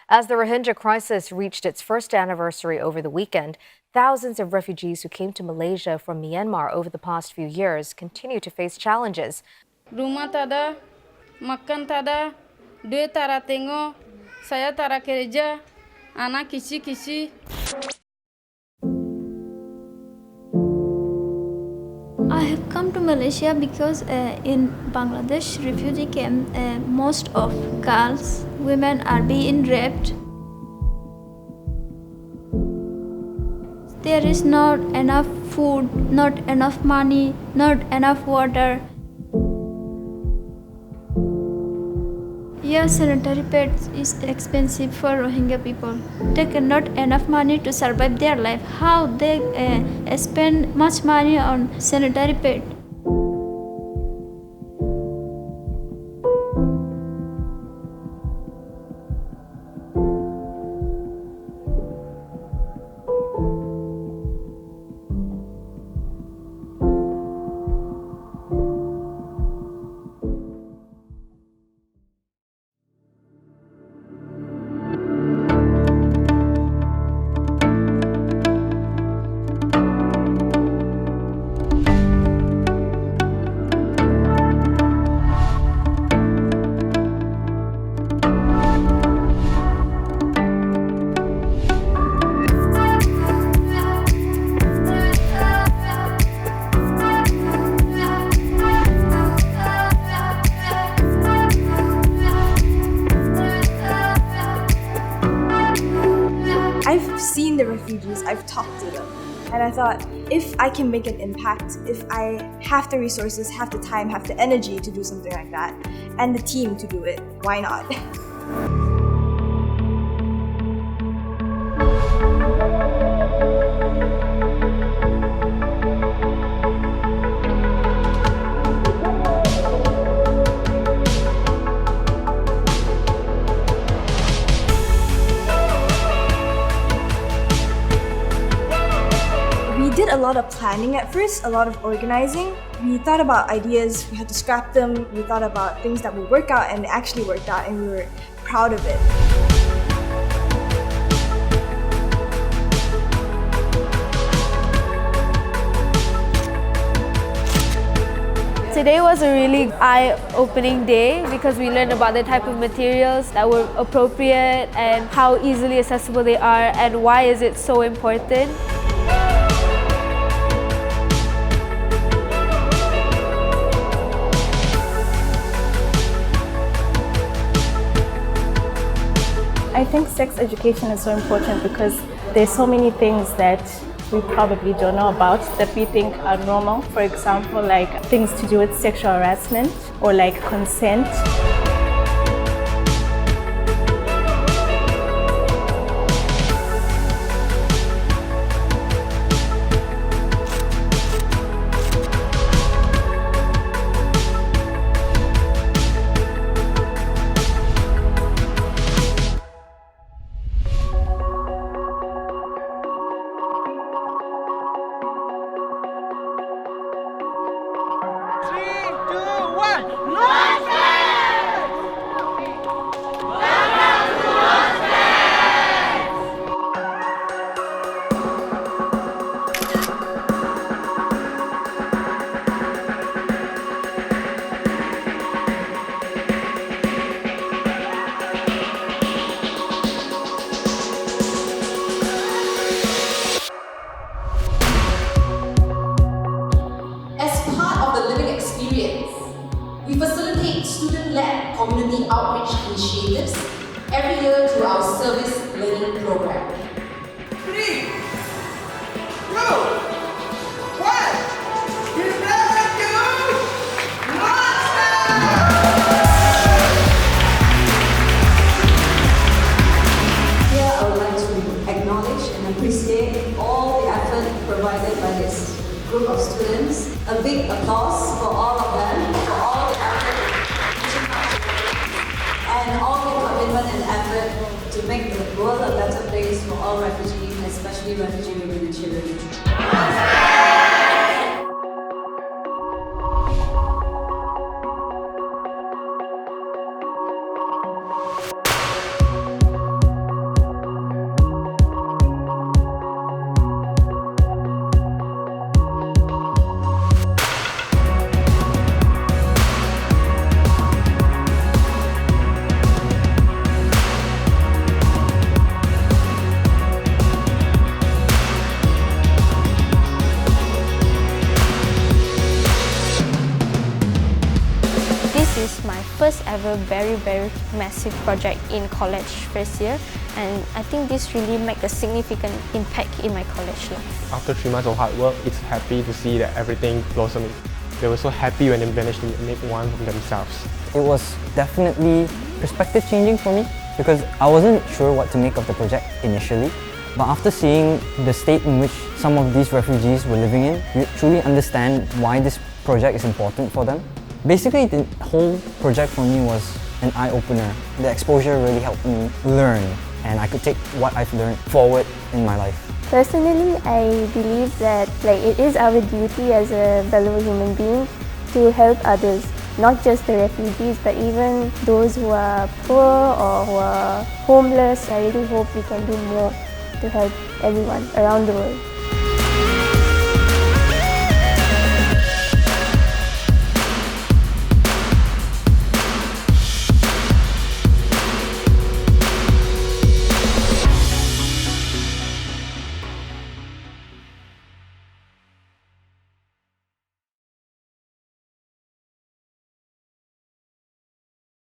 As the Rohingya crisis reached its first anniversary over the weekend, thousands of refugees who came to Malaysia from Myanmar over the past few years continue to face challenges. Rumah tada, makan tada, duit tara tengok, saya tara kerja, anak kisi-kisi. I have come to Malaysia because in Bangladesh refugee camp, most of girls, women are being raped. There is not enough food, not enough money, not enough water. Yes, sanitary pads is expensive for Rohingya people. They cannot enough money to survive their life. How they spend much money on sanitary pad? I've seen the refugees, I've talked to them, and I thought, if I can make an impact, if I have the resources, have the time, have the energy to do something like that, and the team to do it, why not? We did a lot of planning at first, a lot of organizing. We thought about ideas, we had to scrap them, we thought about things that would work out and it actually worked out and we were proud of it. Today was a really eye-opening day because we learned about the type of materials that were appropriate and how easily accessible they are and why is it so important. I think sex education is so important because there's so many things that we probably don't know about that we think are normal. For example, like things to do with sexual harassment or like consent. We facilitate student-led community outreach initiatives every year through our service learning program. 3, 2, 1, prepare to LaunchPad! Here I would like to acknowledge and appreciate all the effort provided by this group of students. A big applause for all of them, for all the effort and all the commitment and effort to make the world a better place for all refugees, especially refugee women and children. have a very massive project in college first year, and I think this really made a significant impact in my college life. After 3 months of hard work, it's happy to see that everything blossomed. They were so happy when they managed to make one from themselves. It was definitely perspective changing for me because I wasn't sure what to make of the project initially. But after seeing the state in which some of these refugees were living in, you truly understand why this project is important for them. Basically, the whole project for me was an eye-opener. The exposure really helped me learn, and I could take what I've learned forward in my life. Personally, I believe that it is our duty as a fellow human being to help others, not just the refugees, but even those who are poor or who are homeless. I really hope we can do more to help everyone around the world.